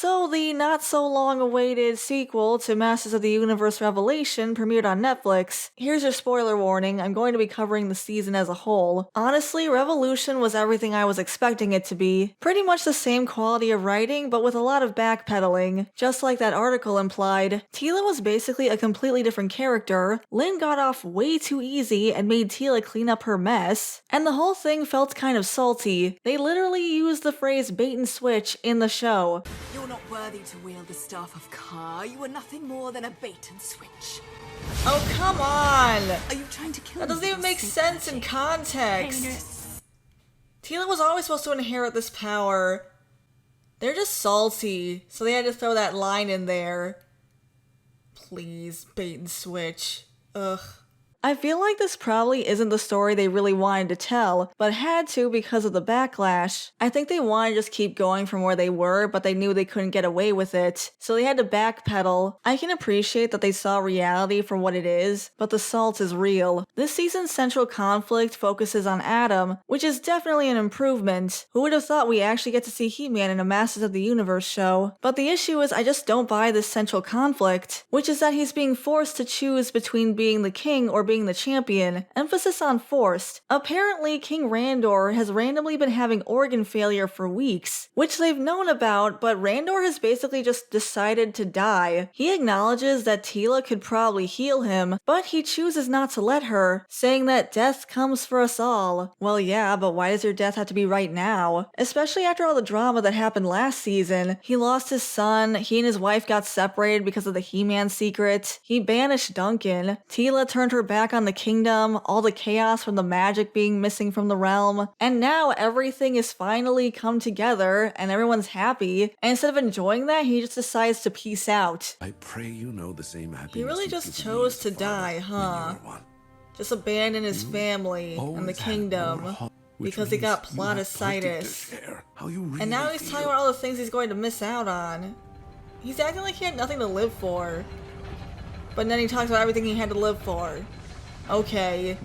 So the not-so-long-awaited sequel to Masters of the Universe Revelation premiered on Netflix. Here's your spoiler warning, I'm going to be covering the season as a whole. Honestly, Revolution was everything I was expecting it to be. Pretty much the same quality of writing, but with a lot of backpedaling. Just like that article implied, Tila was basically a completely different character. Lyn got off way too easy and made Tila clean up her mess. And the whole thing felt kind of salty. They literally used the phrase bait and switch in the show. You're not worthy to wield the staff of Ka. You are nothing more than a bait and switch. Oh, come on! Are you trying to kill That me doesn't even with make your sense in secret context. heinous? Tila was always supposed to inherit this power. They're just salty, so they had to throw that line in there. Please, bait and switch. Ugh. I feel like this probably isn't the story they really wanted to tell, but had to because of the backlash. I think they wanted to just keep going from where they were, but they knew they couldn't get away with it, so they had to backpedal. I can appreciate that they saw reality for what it is, but the salt is real. This season's central conflict focuses on Adam, which is definitely an improvement. Who would have thought we actually get to see He-Man in a Masters of the Universe show? But the issue is I just don't buy this central conflict, which is that he's being forced to choose between being the king or being the champion. Emphasis on forced. Apparently, King Randor has randomly been having organ failure for weeks, which they've known about, but Randor has basically just decided to die. He acknowledges that Tila could probably heal him, but he chooses not to let her, saying that death comes for us all. Well, yeah, but why does your death have to be right now? Especially after all the drama that happened last season. He lost his son, he and his wife got separated because of the He-Man secret, he banished Duncan, Tila turned her back on the kingdom, all the chaos from the magic being missing from the realm, and now everything is finally come together and everyone's happy, and instead of enjoying that, he just decides to peace out. I pray you know the same happiness. He really just chose to die, huh? Just abandon his family and the kingdom because he got ploticitis. And now he's talking about all the things he's going to miss out on. He's acting like he had nothing to live for. But then he talks about everything he had to live for. Okay.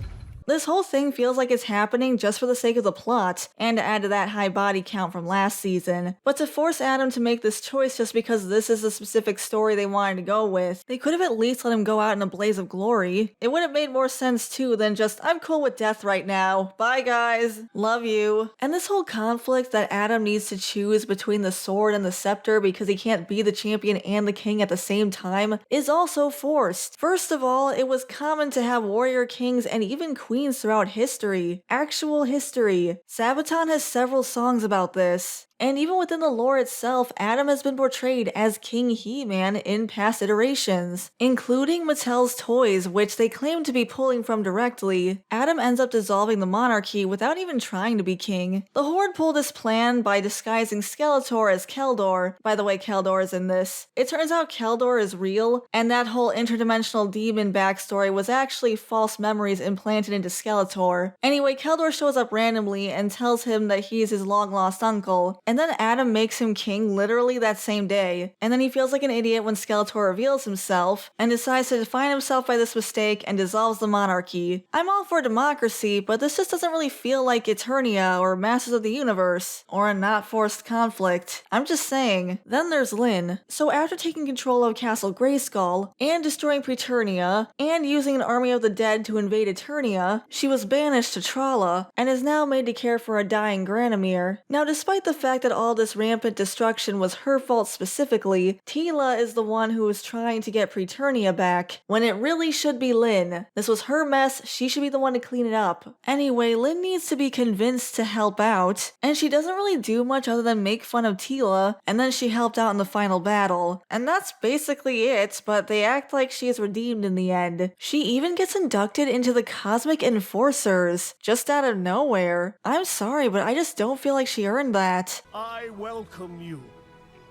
This whole thing feels like it's happening just for the sake of the plot, and to add to that high body count from last season. But to force Adam to make this choice just because this is the specific story they wanted to go with, they could have at least let him go out in a blaze of glory. It would have made more sense too than just, I'm cool with death right now. Bye guys. Love you. And this whole conflict that Adam needs to choose between the sword and the scepter because he can't be the champion and the king at the same time is also forced. First of all, it was common to have warrior kings and even queens throughout history. Actual history. Sabaton has several songs about this. And even within the lore itself, Adam has been portrayed as King He-Man in past iterations, including Mattel's toys, which they claim to be pulling from directly. Adam ends up dissolving the monarchy without even trying to be king. The Horde pulled this plan by disguising Skeletor as Keldor. By the way, Keldor is in this. It turns out Keldor is real, and that whole interdimensional demon backstory was actually false memories implanted into Skeletor. Anyway, Keldor shows up randomly and tells him that he's his long-lost uncle. And then Adam makes him king literally that same day. And then he feels like an idiot when Skeletor reveals himself, and decides to define himself by this mistake and dissolves the monarchy. I'm all for democracy, but this just doesn't really feel like Eternia or Masters of the Universe, or a not forced conflict. I'm just saying. Then there's Lyn. So after taking control of Castle Grayskull, and destroying Preternia, and using an army of the dead to invade Eternia, she was banished to Trala, and is now made to care for a dying Granomir. Now despite the fact that all this rampant destruction was her fault specifically, Tila is the one who is trying to get Preternia back, when it really should be Lyn. This was her mess, she should be the one to clean it up. Anyway, Lyn needs to be convinced to help out, and she doesn't really do much other than make fun of Tila, and then she helped out in the final battle. And that's basically it, but they act like she is redeemed in the end. She even gets inducted into the Cosmic Enforcers, just out of nowhere. I'm sorry, but I just don't feel like she earned that. I welcome you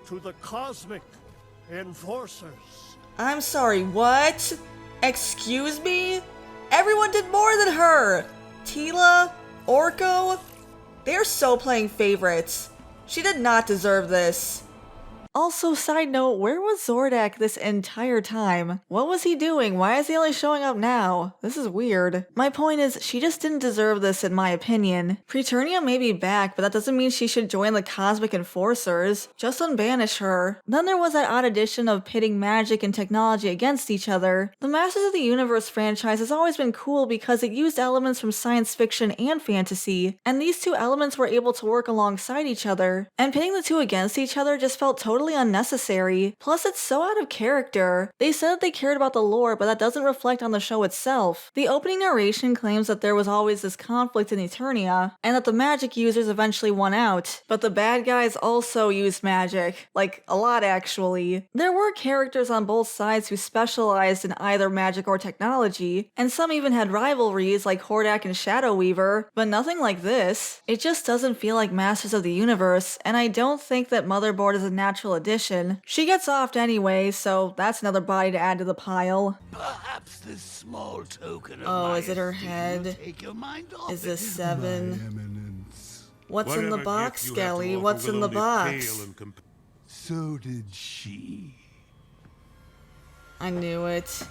to the Cosmic Enforcers. I'm sorry, what? Excuse me? Everyone did more than her! Tila? Orko? They're so playing favorites. She did not deserve this. Also, side note, where was Zordak this entire time? What was he doing? Why is he only showing up now? This is weird. My point is, she just didn't deserve this in my opinion. Preternia may be back, but that doesn't mean she should join the Cosmic Enforcers. Just unbanish her. Then there was that odd addition of pitting magic and technology against each other. The Masters of the Universe franchise has always been cool because it used elements from science fiction and fantasy, and these two elements were able to work alongside each other. And pitting the two against each other just felt totally unnecessary. Plus, it's so out of character. They said that they cared about the lore, but that doesn't reflect on the show itself. The opening narration claims that there was always this conflict in Eternia, and that the magic users eventually won out. But the bad guys also used magic. Like, a lot actually. There were characters on both sides who specialized in either magic or technology, and some even had rivalries like Hordak and Shadow Weaver, but nothing like this. It just doesn't feel like Masters of the Universe, and I don't think that Motherboard is a natural addition. She gets offed anyway, so that's another body to add to the pile. Perhaps this small token of Oh, my is it her esteem head? will take your mind off Is it. this 7? What's in the Whatever box, gift you have to Skelly? offer What's will in the only box? pale in comp- So did she. I knew it.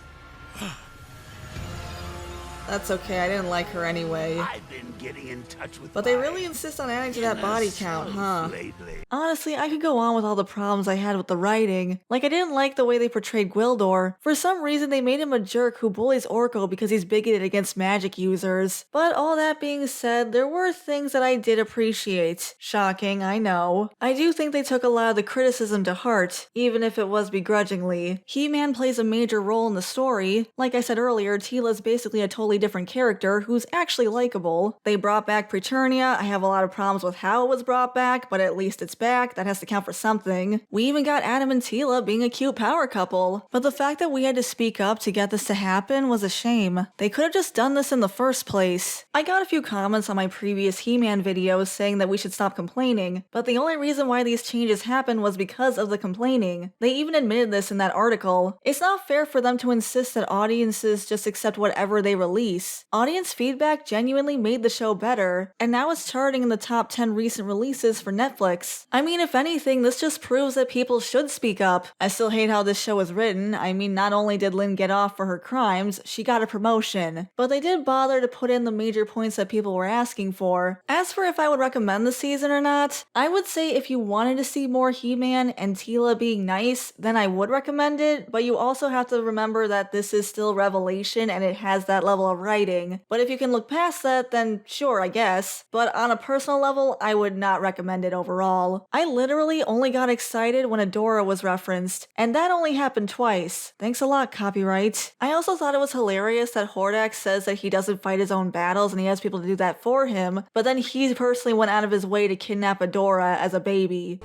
That's okay, I didn't like her anyway. I've been getting in touch with But they my really insist on adding to that inner body count, self huh? lately. Honestly, I could go on with all the problems I had with the writing. Like, I didn't like the way they portrayed Gwildor. For some reason, they made him a jerk who bullies Orko because he's bigoted against magic users. But all that being said, there were things that I did appreciate. Shocking, I know. I do think they took a lot of the criticism to heart, even if it was begrudgingly. He-Man plays a major role in the story. Like I said earlier, Teela's basically a totally different character who's actually likable. They brought back Preternia. I have a lot of problems with how it was brought back, but at least it's back. That has to count for something. We even got Adam and Teela being a cute power couple. But the fact that we had to speak up to get this to happen was a shame. They could have just done this in the first place. I got a few comments on my previous He-Man videos saying that we should stop complaining, but the only reason why these changes happened was because of the complaining. They even admitted this in that article. It's not fair for them to insist that audiences just accept whatever they release. Audience feedback genuinely made the show better, and now it's charting in the top 10 recent releases for Netflix. I mean, if anything, this just proves that people should speak up. I still hate how this show was written. I mean, not only did Lynn get off for her crimes, she got a promotion. But they did bother to put in the major points that people were asking for. As for if I would recommend the season or not, I would say if you wanted to see more He-Man and Teela being nice, then I would recommend it, but you also have to remember that this is still Revelation and it has that level of writing. But if you can look past that, then sure, I guess. But on a personal level, I would not recommend it overall. I literally only got excited when Adora was referenced, and that only happened twice. Thanks a lot, copyright. I also thought it was hilarious that Hordak says that he doesn't fight his own battles and he has people to do that for him, but then he personally went out of his way to kidnap Adora as a baby.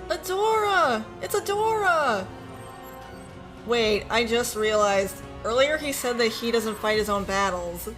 Adora! It's Adora! Wait, I just realized, earlier he said that he doesn't fight his own battles.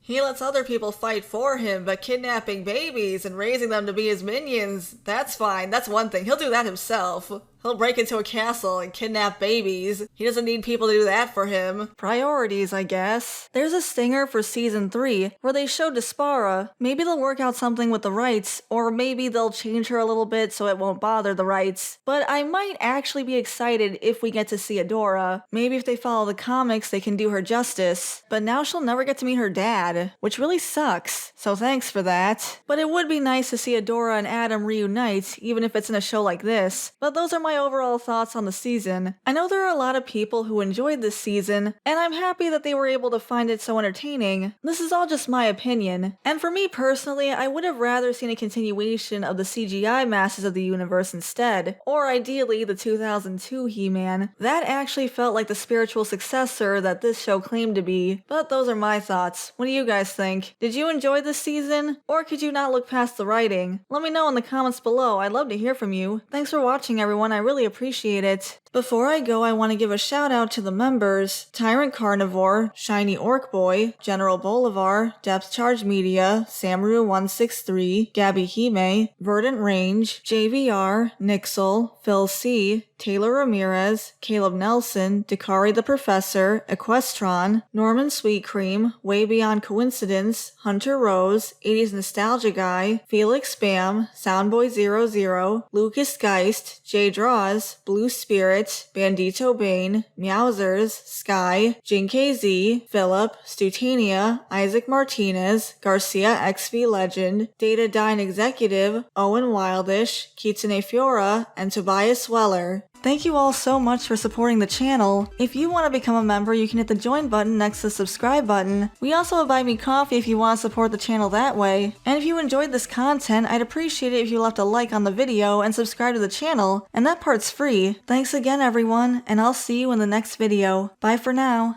He lets other people fight for him, but kidnapping babies and raising them to be his minions, that's fine, that's one thing, he'll do that himself. He'll break into a castle and kidnap babies. He doesn't need people to do that for him. Priorities, I guess. There's a stinger for season 3 where they show Despara. Maybe they'll work out something with the rights, or maybe they'll change her a little bit so it won't bother the rights. But I might actually be excited if we get to see Adora. Maybe if they follow the comics, they can do her justice. But now she'll never get to meet her dad, which really sucks. So thanks for that. But it would be nice to see Adora and Adam reunite, even if it's in a show like this. But those are my overall thoughts on the season. I know there are a lot of people who enjoyed this season, and I'm happy that they were able to find it so entertaining. This is all just my opinion. And for me personally, I would have rather seen a continuation of the CGI Masters of the Universe instead, or ideally the 2002 He-Man. That actually felt like the spiritual successor that this show claimed to be. But those are my thoughts. What do you guys think? Did you enjoy this season? Or could you not look past the writing? Let me know in the comments below. I'd love to hear from you. Thanks for watching, everyone. I really appreciate it. Before I go, I want to give a shout out to the members: Tyrant Carnivore, Shiny Orc Boy, General Bolivar, Depth Charge Media, Samru163, Gabby Hime, Verdant Range, JVR, Nixel, Phil C, Taylor Ramirez, Caleb Nelson, Dakari the Professor, Equestron, Norman Sweetcream, Way Beyond Coincidence, Hunter Rose, 80s Nostalgia Guy, Felix Spam, Soundboy00, Lucas Geist, J Draws, Blue Spirit, Bandito Bane, Meowsers, Sky, JinKZ, Philip, Stutania, Isaac Martinez, Garcia XV Legend, Data Dine Executive, Owen Wildish, Kitsune Fiora, and Tobias Weller. Thank you all so much for supporting the channel. If you want to become a member, you can hit the join button next to the subscribe button. We also have Buy Me Coffee if you want to support the channel that way. And if you enjoyed this content, I'd appreciate it if you left a like on the video and subscribe to the channel, and that part's free. Thanks again everyone, and I'll see you in the next video. Bye for now.